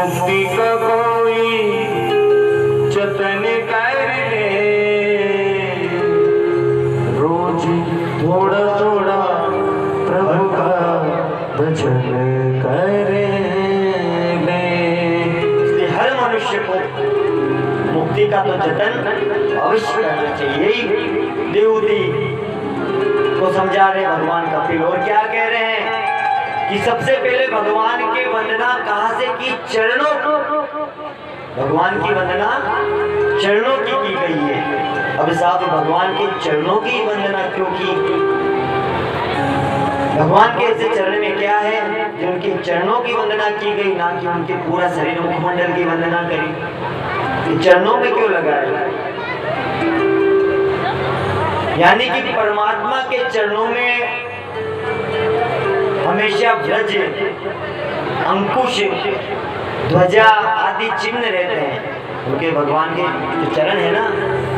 मुक्ति का कोई जतन कर ले, रोज थोड़ा थोड़ा प्रभु का भजन कर ले। इसलिए हर मनुष्य को मुक्ति का तो जतन अवश्य करना चाहिए। यही देवूती को समझा रहे भगवान कपिल। और क्या कह रहे हैं कि सबसे पहले भगवान की वंदना कहां से की? चरणों को। भगवान की वंदना चरणों की गई है। अब साहब भगवान के चरणों की वंदना क्यों की? भगवान के ऐसे चरण में क्या है जो उनके चरणों की वंदना की गई, ना कि उनके पूरा शरीर मुखमंडल की वंदना करी? चरणों में क्यों लगाया? यानी कि परमात्मा के चरणों में हमेशा व्रज, अंकुश, ध्वजा आदि चिन्ह रहते हैं। उनके भगवान के जो चरण है ना,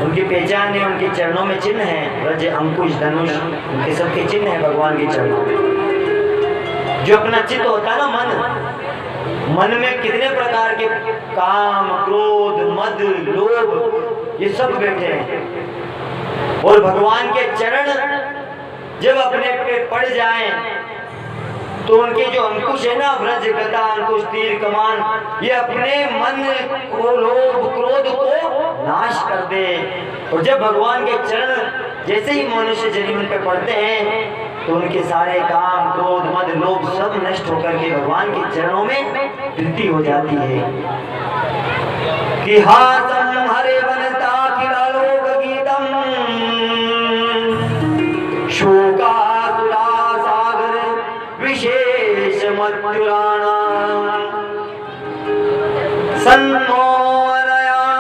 उनकी पहचान है, उनके चरणों में चिन्ह है। व्रज, अंकुश, धनुष, उनके सबके चिन्ह है भगवान के चरणों में। जो अपना चित्त होता है ना, मन में कितने प्रकार के काम, क्रोध, मद, लोभ, ये सब बैठे हैं। और भगवान के चरण जब अपने पे पड़ जाएं तो उनके जो अंकुश है ना, व्रज, गदा, अंकुश, तीर, कमान, ये अपने मन को, लोभ, क्रोध को नाश कर दे। और जब भगवान के चरण जैसे ही मनुष्य जीवन पे पड़ते हैं तो उनके सारे काम, क्रोध, मद, लोभ सब नष्ट होकर के भगवान के चरणों में वृद्धि हो जाती है। कि हासम हरे वनता खिलालोक गीतम शोका विशेष मत्युराणां सन्मोहनयां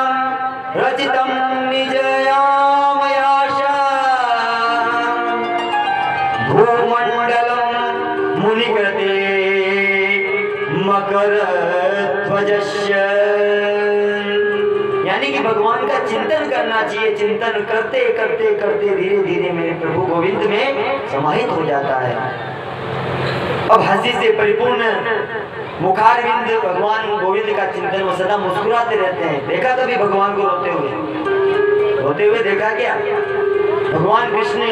रचितं निजयामयाशा भूमण्डलं मुनिकृते मकरध्वजस्य। यानी कि भगवान का चिंतन करना चाहिए। चिंतन करते करते करते धीरे धीरे मेरे प्रभु गोविंद में समाहित हो जाता है। अब हंसी से परिपूर्ण मुखारविंद भगवान गोविंद का चिंतन, वो सदा मुस्कुराते रहते हैं। देखा कभी भगवान को रोते हुए देखा क्या? भगवान कृष्ण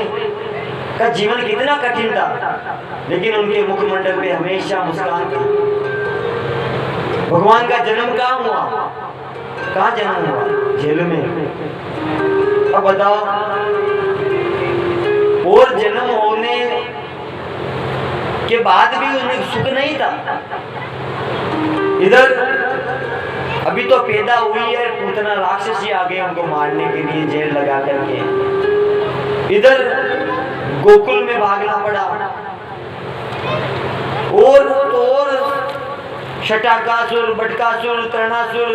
का जीवन कितना कठिन था, लेकिन उनके मुखमंडल पे हमेशा मुस्कान थी। भगवान का जन्म कहाँ हुआ? कहाँ जन्म हुआ? जेल में। अब बताओ, और जन्म होने के बाद भी उन्हें सुख नहीं था। इधर अभी तो पैदा हुई है, पूतना राक्षसी आ गए उनको मारने के लिए जेल लगा करके। इधर गोकुल में भागना पड़ा। और शटाकासुर, बटकासुर, तृणासुर,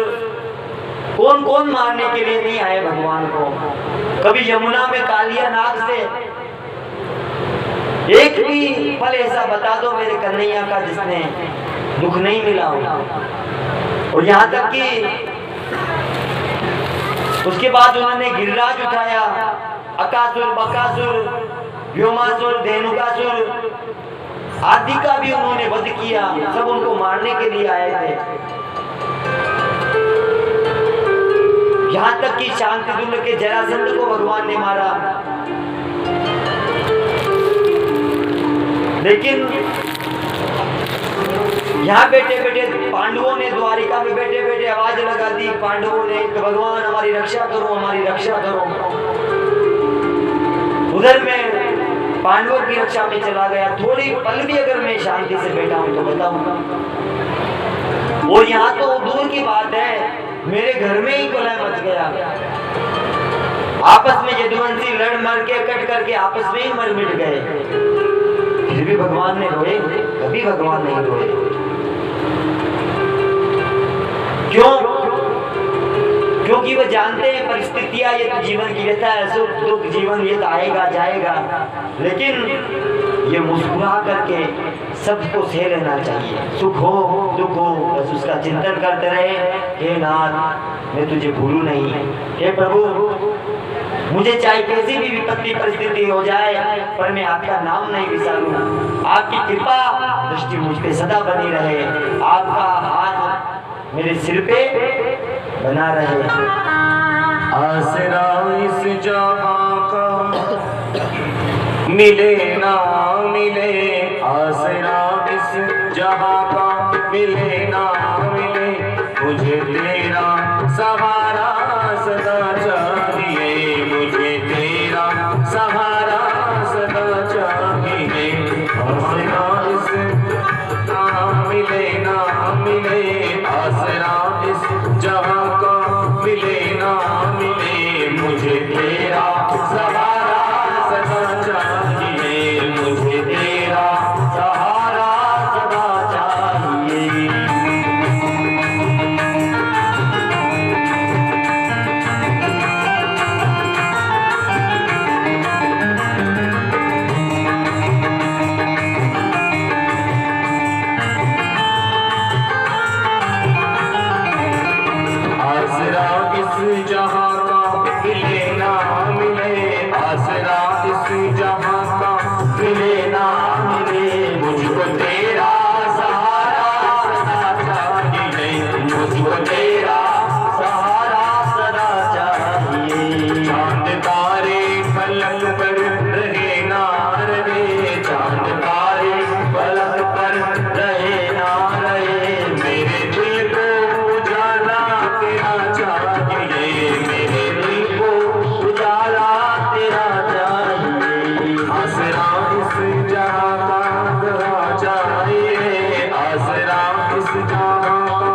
कौन कौन मारने के लिए नहीं आए भगवान को। कभी यमुना में कालिया नाग से एक भी पल ऐसा बता दो मेरे कन्हैया का जिसने दुख नहीं मिला हो। और यहाँ तक कि उसके बाद उन्होंने गिरिराज उठाया, अकासुर, बकासुर, व्योमासुर, धेनुकासुर आदि का भी उन्होंने वध किया। सब उनको मारने के लिए आए थे। यहाँ तक कि शांतिदुल के जरासंध को भगवान ने मारा। लेकिन यहाँ बैठे बैठे पांडवों ने, द्वारिका में बैठे बैठे आवाज लगा दी पांडवों ने कि भगवान हमारी रक्षा करो, हमारी रक्षा करो। उधर मैं पांडवों की रक्षा में चला गया। थोड़ी पल भी अगर मैं शांति से बैठा हूं तो बताऊंगा। और यहाँ तो दूर की बात है, मेरे घर में ही कलह मच गया। आपस में यदुवंशी लड़ मर के, कट करके आपस में ही मर मिट गए। फिर भी भगवान ने रोए? कभी भगवान नहीं रोए। क्यों? क्योंकि वो जानते हैं परिस्थितियां, ये तो जीवन की व्यथा है, सुख दुख जीवन ये तो आएगा जाएगा। लेकिन ये मुस्कुरा करके सबको सह लेना चाहिए। सुख हो दुख हो, बस उसका चिंतन करते रहे। हे नाथ, मैं तुझे भूलूं नहीं। हे प्रभु, मुझे चाहे कैसी भी विपत्ति परिस्थिति हो जाए, पर मैं आपका नाम नहीं बिसारूं। आपकी कृपा दृष्टि मुझ पे सदा बनी रहे। आपका हाथ मेरे सिर पे बना रहे। आसरा इस जहां का मिले ना मिले, आसरा इस जहां का मिले ना मिले, मुझे तेरा सहारा सदा चाहिए, मुझे तेरा सहारा सदा चाहिए। आसरा इस जहां मिले ना मिले, आसरा इस जहां का मिले ना मिले, मुझे तेरा सहारा सदा चाहिए, मुझे तेरा सहारा सदा चाहिए। आसरा इस जहां का मिले ना मिले, आसरा इस जहां का मिले ना मिले, मुझको तेरा सहारा सदा चाहिए, मुझको तेरा सहारा सदा चाहिए। चांद तारे फलक पर रहे ना रहे, चांद तारे फलक पर रहे ना रहे, मेरे दिल को उजाला तेरा चाहिए, मेरे दिल को उजाला तेरा चाहिए। आसरा इस जहां का तेरा चाहिए, आसरा इस जहां का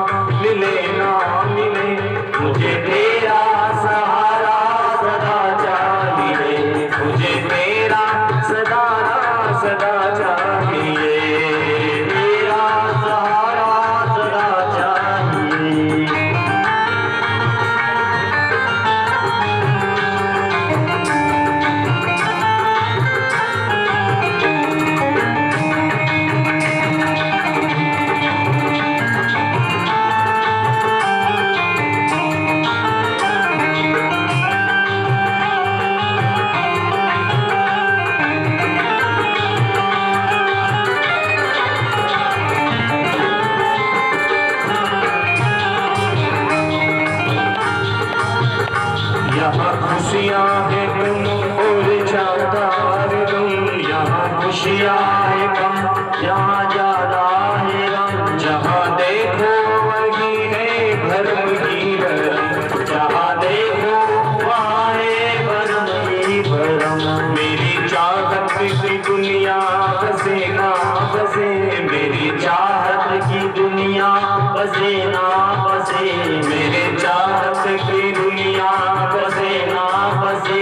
मिले ना मिले, मुझे तेरा सहारा सदा चाहिए, मुझे तेरा सहारा सदा चाहिए, तेरा सहारा सदा चाहिए। यहाँ खुशियाँ है तुम और ज्यादा है तुम, यहाँ खुशियाँ है कम यहाँ ज्यादा है गम, जहाँ देखो वही है भरम ही भरम, जहाँ देखो वहाँ है भरम ही भरम। मेरी चाहत की दुनिया बसे ना बसे, मेरी चाहत की दुनिया बसे ना बसे, मेरे चाहत की दुनिया बसे ना बसे,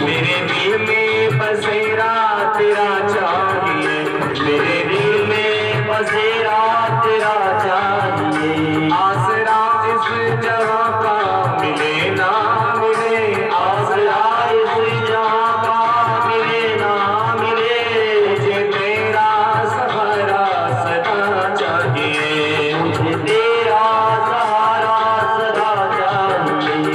मेरे दिल में बसेरा तेरा चाहिए, मेरे दिल में बसेरा तेरा चाहिए। आसरा इस जहां का मिले ना मिले, आसरा इस जहां का मिले ना मिले, मुझे तेरा सहारा सदा चाहिए, मुझे तेरा सहारा सदा चाहिए।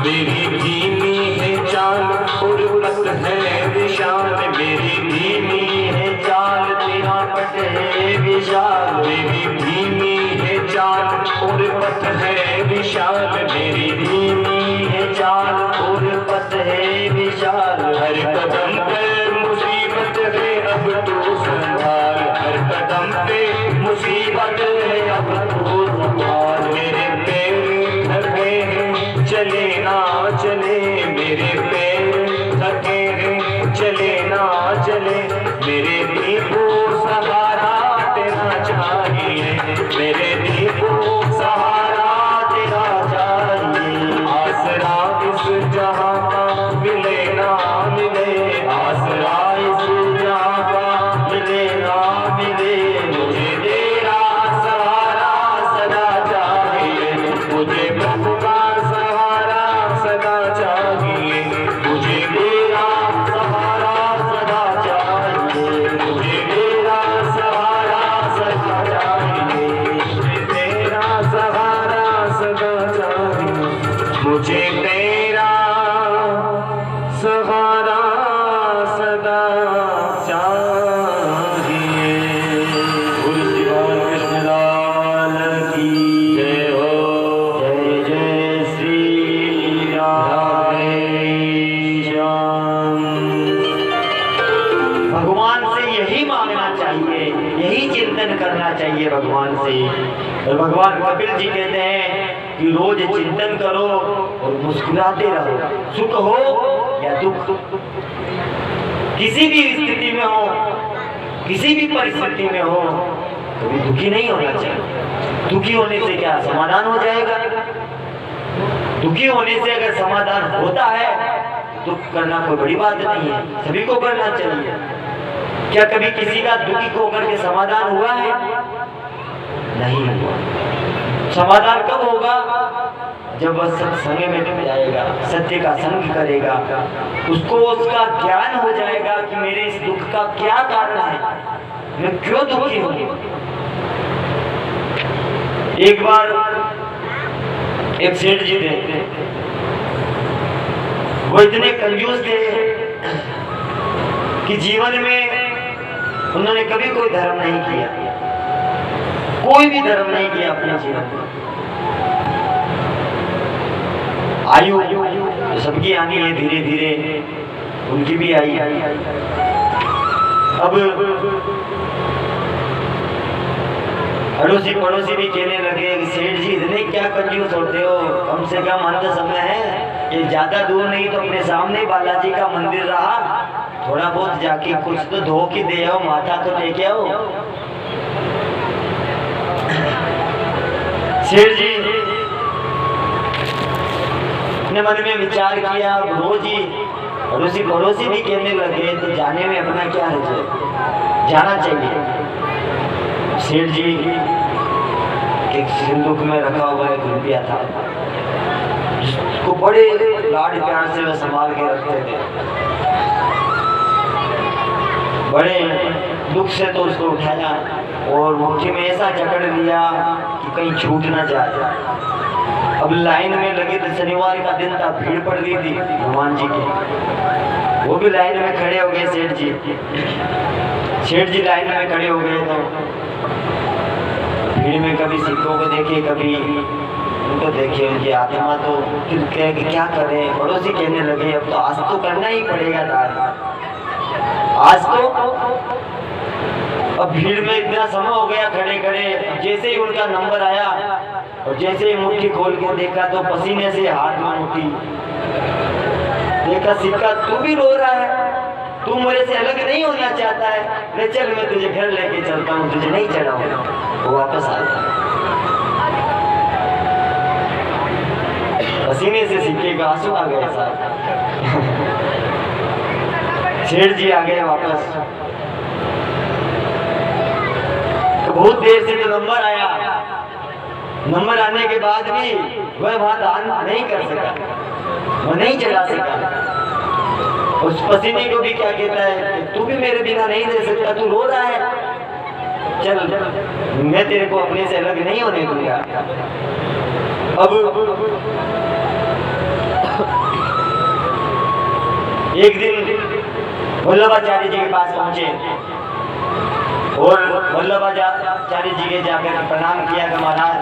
मेरी धीमी है चाल और पथ है विशाल, मेरी धीमी है चाल तेरा पथ है विशाल, मेरी धीमी है चाल और पथ है विशाल, मेरी धीमी है चाल और पथ है विशाल। हर कदम पर मुसीबत है अब तो संभाल, हर कदम पे मुसीबत है अब तो संभाल, मेरे पैर थके हैं चले ना चले, मेरे पैर थके हैं चले ना चले, मेरे दिल को सहारा तेरा चाहिए, मेरे दिल को सहारा तेरा चाहिए। आसरा इस जहां जहाँ का मिले ना मिले, आसरा इस जहाँ का मिले ना मिले, मुझे तेरा सहारा सदा चाहिए, मुझे प्रभु का सहारा सदा चाहिए, मुझे तेरा सहारा सदा चाहिए, मुझे तेरा सहारा सदा चाहिए, मुझे तेरा सहारा सदा चाहिए, मुझे तेरा सहारा सदा चाहिए। गुरु श्रीमान कृष्णलाल की जय हो। जय जय श्री राधे श्याम। भगवान से यही मांगना चाहिए, यही चिंतन करना चाहिए भगवान से। और भगवान कपिल जी कहते हैं कि रोज चिंतन करो और मुस्कुराते रहो, सुख हो या दुख, किसी भी स्थिति में हो, किसी भी परिस्थिति में हो, कभी दुखी नहीं होना चाहिए। दुखी होने से क्या समाधान हो जाएगा? दुखी होने से अगर समाधान होता है, दुख करना कोई बड़ी बात नहीं है, सभी को करना चाहिए। क्या कभी किसी का दुखी होकर के समाधान हुआ है? नहीं हुआ। समाधान कब होगा? जब वह सत्संग में डूब जाएगा, सत्य का संग करेगा, उसको उसका ज्ञान हो जाएगा कि मेरे इस दुख का क्या कारण है, मैं क्यों दुखी हूं। एक बार एक सेठ जी थे, वो इतने कंजूस थे कि जीवन में उन्होंने कभी कोई धर्म नहीं किया, कोई भी धर्म नहीं किया अपने जीवन में। आयु सबकी आनी है, धीरे धीरे उनकी भी आई। अब अड़ोसी पड़ोसी भी कहने लगे कि सेठ जी इतने क्या कंजूस होते हो, कम से कम अंत समय है, ये ज्यादा दूर नहीं तो अपने सामने बालाजी का मंदिर रहा, थोड़ा बहुत जाके कुछ तो धो के दे आओ, माथा तो लेके आओ। सेठ जी ने मन में विचार किया, रोज ही अड़ोसी पड़ोसी भी कहने लगे तो जाने में अपना क्या है, जाना चाहिए। सेठ जी एक सिंदूक में रखा हुआ एक रुपया था, जिसको बड़े लाड प्यार से वह संभाल के रखते थे। बड़े दुख से तो उसको उठाया और मुट्ठी में ऐसा जकड़ लिया कि कहीं छूट ना जाए। अब लाइन में लगे तो शनिवार का दिन था, भीड़ पड़ गई थी हनुमान जी की, वो भी लाइन में खड़े हो गए। सेठ जी लाइन में खड़े हो गए तो भीड़ में कभी सिखों को देखे, कभी उनको देखे, उनकी आत्मा तो फिर कहे कि क्या करें। पड़ोसी कहने लगे अब तो आज तो करना ही पड़ेगा दान, आज तो। अब भीड़ में इतना समय हो गया खड़े खड़े, जैसे ही उनका नंबर आया और जैसे ही मुट्ठी खोल के देखा तो पसीने से हाथ में मुट्ठी, देखा सिक्का तू भी रो रहा है, तू मेरे से अलग नहीं होना चाहता है, ले चल मैं तुझे घर लेके चलता हूँ, तुझे नहीं चढ़ाऊंगा। वो वापस आ गया, पसीने से सिक्के का आंसू आ गए साहब। सेठ जी आ गए वापस, तो बहुत देर से तो नंबर आया, नंबर आने के बाद भी वह वहां दान नहीं कर सका, वो नहीं चढ़ा सका। उस पसीने को भी क्या कहता है, तू भी मेरे बिना नहीं रह सकता, तू रो रहा है, चल मैं तेरे को अपने से अलग नहीं होने दूंगा। अब एक दिन वल्लभाचार्य जी के पास पहुंचे और वल्लभाचार्य जी के जाकर प्रणाम किया कि महाराज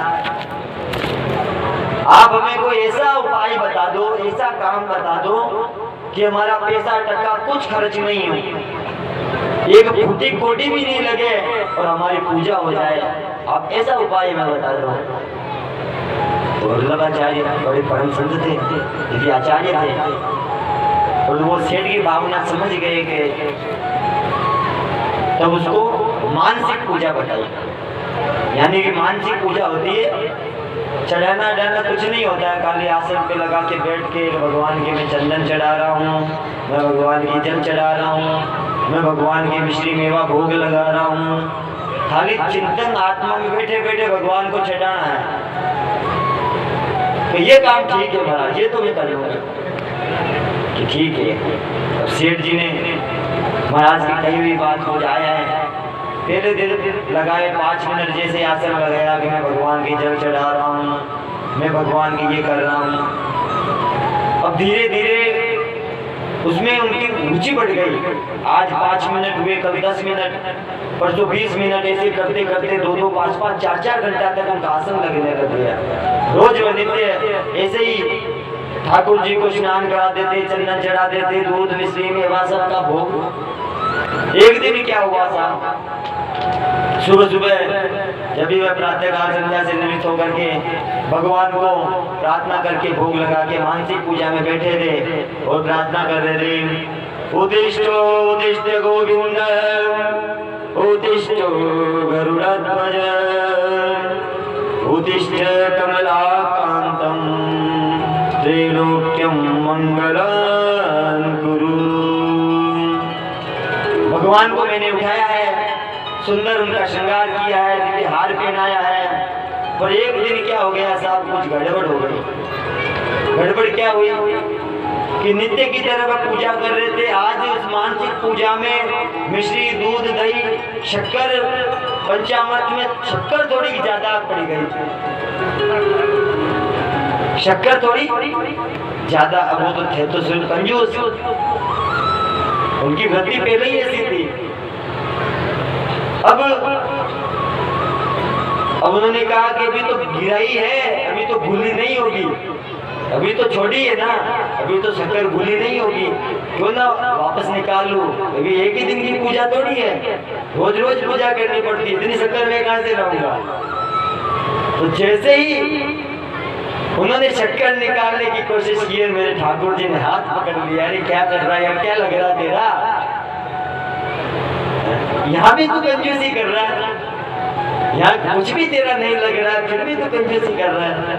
आप हमें कोई ऐसा उपाय बता दो, ऐसा काम बता दो कि हमारा पैसा टका कुछ खर्च नहीं हो, एक फूटी कोटी भी नहीं लगे और हमारी पूजा हो जाए, आप ऐसा उपाय मैं बता दो। तो वल्लभाचार्य बड़े परम संत थे, यदि आचार्य थे, और वो सेठ की भावना समझ गए कि तब उसको मानसिक पूजा बताई। यानी कि मानसिक पूजा होती है चढ़ाना अढ़ाना कुछ नहीं होता है, खाली आसन पे लगा के बैठ के भगवान के मैं चंदन चढ़ा रहा हूँ, मैं भगवान की जल चढ़ा रहा हूँ, मैं भगवान की मिश्री मेवा भोग लगा रहा हूँ। खाली चिंतन आत्मा में बैठे बैठे भगवान को चढ़ाना है। तो ये काम ठीक है महाराज, ये तो मैं करूँगा कि ठीक है। अब सेठ जी ने महाराज की कही हुई बात को आया है, पहले दिन लगाए 5 मिनट जैसे आसन लगाया कि मैं भगवान की जल चढ़ा रहा हूँ, मैं भगवान की ये कर रहा हूँ। अब धीरे धीरे उसमें उनकी रुचि बढ़ गई। आज 5 मिनट हुए, कल 10 मिनट, परसों 20 मिनट, ऐसे करते करते 2-2, 5-5, 4-4 घंटा तक उनका आसन लगने लग गया। रोज व नित्य ऐसे ही ठाकुर जी को स्नान करा देते, चंदन चढ़ा देते, दूध मिश्री मेवा सब का भोग। एक दिन क्या हुआ साहब, सुबह सुबह जब भी वह प्रातःकाल संध्या से निवृत्त होकर के भगवान को प्रार्थना करके भोग लगा के मानसिक पूजा में बैठे थे और प्रार्थना कर रहे थे, उदिष्टो उदिष्ट गोविंद उदिष्टो गरुड़ध्वज उदिष्ट कमलाकांतम त्रैलोक्यम मंगलं कुरु। भगवान को मैंने उठाया है, सुंदर उनका श्रृंगार किया है, उनके हार पहनाया है, पर एक दिन क्या हो गया साहब, कुछ गड़बड़ हो गई। गड़बड़ क्या हुई कि नित्य की तरह वह पूजा कर रहे थे, आज उस मानसिक पूजा में मिश्री, दूध, दही, शक्कर, पंचामृत में शक्कर थोड़ी ज्यादा पड़ गई, शक्कर थोड़ी ज्यादा। अब वो तो थे तो कंजूस, उनकी वृत्ति पहले ही ऐसी थी। अब उन्होंने कहा कि अभी तो गिराई है, अभी तो भूली नहीं होगी, अभी तो छोड़ी है ना, अभी तो शक्कर भूली नहीं होगी, क्यों ना वापस निकाल लूं। अभी एक ही दिन की पूजा थोड़ी है, रोज रोज पूजा करनी पड़ती है, इतनी शक्कर मैं कहां से लाऊंगा। तो जैसे ही उन्होंने शक्कर निकालने की कोशिश की, मेरे ठाकुर जी ने हाथ पकड़ लिया, अरे क्या कर रहा है, क्या लग रहा तेरा, यहाँ भी तू कंजूसी कर रहा है, यहाँ कुछ भी तेरा नहीं लग रहा है, फिर भी तू कंजूसी कर रहा है।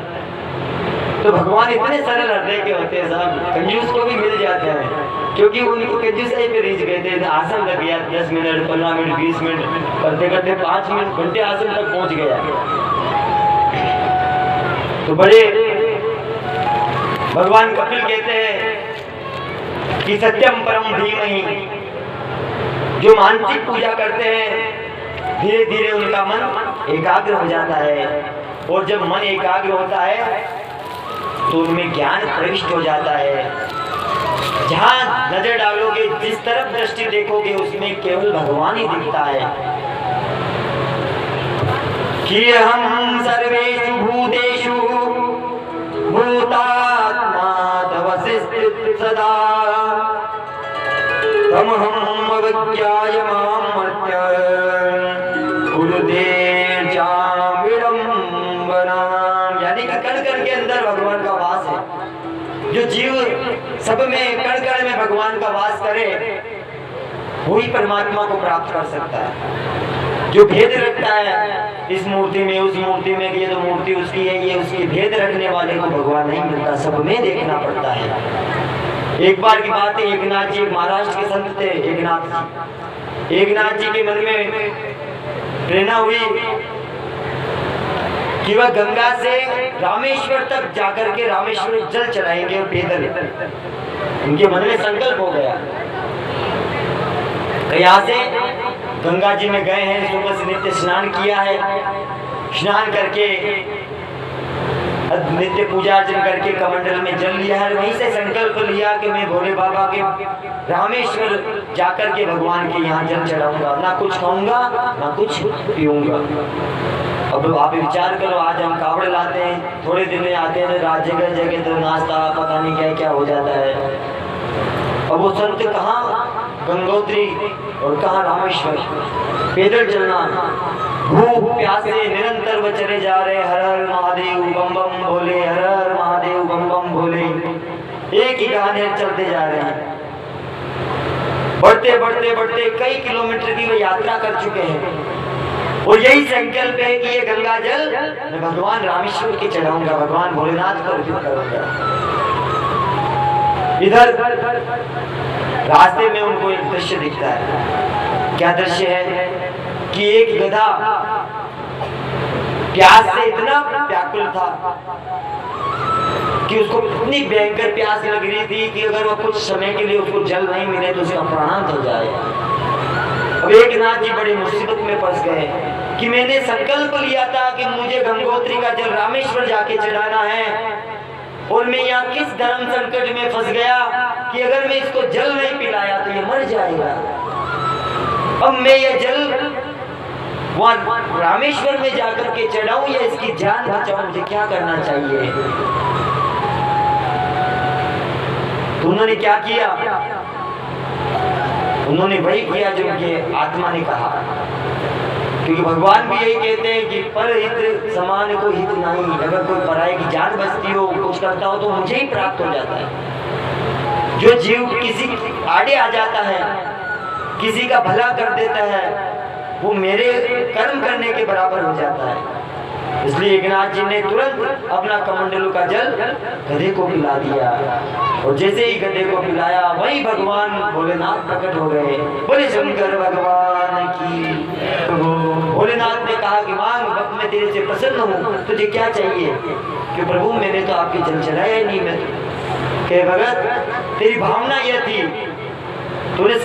तो भगवान इतने सरल हृदय के होते हैं साहब, कंजूस को भी मिल जाते हैं, क्योंकि उनको कंजूसाई पे रीच गए थे। आसन लग गया 10 मिनट, 15 मिनट, 20 मिनट करते करते 5 मिनट घंटे आसन तक पहुंच गया। तो बड़े भगवान कपिल कहते हैं कि सत्यम परम धीमहि, जो मानसिक पूजा करते हैं धीरे धीरे उनका मन एकाग्र हो जाता है, और जब मन एकाग्र होता है तो उनमें ज्ञान प्रविष्ट हो जाता है। जहाँ नजर डालोगे, जिस तरफ दृष्टि देखोगे, उसमें केवल भगवान ही दिखता है। कि हम सर्वेषु भूतेषु भूतात्मा तवसिस्थित सदा तमहम अविज्ञाय मामर्त्य कुरुते चाविडम्बना। यानी कि कण कण के अंदर भगवान का वास है। जो जीव सब में कण कण में भगवान का वास करे, वही परमात्मा को प्राप्त कर सकता है। जो भेद रखता है इस मूर्ति में, उस मूर्ति में, ये तो मूर्ति उसकी है, ये उसकी, भेद रखने वाले को भगवान नहीं मिलता, सब में देखना पड़ता है। एक बार की बात है, एकनाथ जी महाराष्ट्र के संत थे। एकनाथ जी के मन में प्रेरणा हुई कि वह गंगा से रामेश्वर तक जाकर के रामेश्वर जल चढ़ाएंगे और पैदल। उनके मन में संकल्प हो गया। यहाँ से गंगा जी में गए हैं, सुबह से नित्य स्नान किया है, स्नान करके नित्य पूजा अर्चन करके कमंडल में जल लिया है। वहीं से संकल्प लिया कि मैं भोले बाबा के रामेश्वर जाकर के भगवान के यहाँ जल चढ़ाऊंगा, ना कुछ खाऊंगा ना कुछ पीऊंगा। अब आप विचार करो, आज हम कावड़ लाते हैं, थोड़े दिन में आते हैं, रात जगह जगह तो नाश्ता पता नहीं क्या क्या हो जाता है। अब वो संत कहाँ गंगोत्री और कहाँ रामेश्वर, पैदल चलना, भूख प्यास से निरंतर वो चले जा रहे, हर हर महादेव बम बम भोले, हर हर महादेव बम बम भोले, एक ही गाने चलते जा रहे हैं। बढ़ते बढ़ते बढ़ते कई किलोमीटर की वो यात्रा कर चुके हैं। और यही संकल्प है कि ये गंगा जल मैं भगवान रामेश्वर के चढ़ाऊंगा, भगवान भोलेनाथ को अर्पित करूंगा। इधर रास्ते में उनको एक दृश्य दिखता है। क्या दृश्य है कि एक गधा प्यास से इतना व्याकुल था कि उसको इतनी भयंकर प्यास लग रही थी कि अगर वो कुछ समय के लिए उसको जल नहीं मिले तो उसका प्राणांत हो जाए। अब एक नाथ जी बड़ी मुसीबत में फंस गए कि मैंने संकल्प लिया था कि मुझे गंगोत्री का जल रामेश्वर जाके चढ़ाना है, और मैं यहाँ किस धर्म संकट में फंस गया कि अगर मैं इसको जल नहीं पिलाया तो ये मर जाएगा। अब मैं ये जल वहां रामेश्वर में जाकर के चढ़ाऊं या इसकी जान बचाऊं, मुझे क्या करना चाहिए? तो उन्होंने क्या किया? उन्होंने वही किया जो उनके आत्मा ने कहा, क्योंकि भगवान भी यही कहते हैं कि पर हित समान को हित नहीं। अगर कोई पराये की जान बचती हो, कुछ करता हो तो मुझे ही प्राप्त हो जाता है। जो जीव किसी आड़े आ जाता है, किसी का भला कर देता है, वो मेरे कर्म करने के बराबर हो जाता है। इसलिए एकनाथ जी ने तुरंत अपना कमंडलू का जल गधे को पिला दिया, और जैसे ही गधे को पिलाया वही भगवान भोलेनाथ प्रकट हो गए। बोले शंकर भगवान की। भोलेनाथ ने कहा कि मांग, भक्त मैं तेरे से प्रसन्न हूँ, तुझे क्या चाहिए? कि प्रभु मैंने तो आपके जल चढ़ाया नहीं। मैं कहे भगत तेरी भावना यह थी, तूने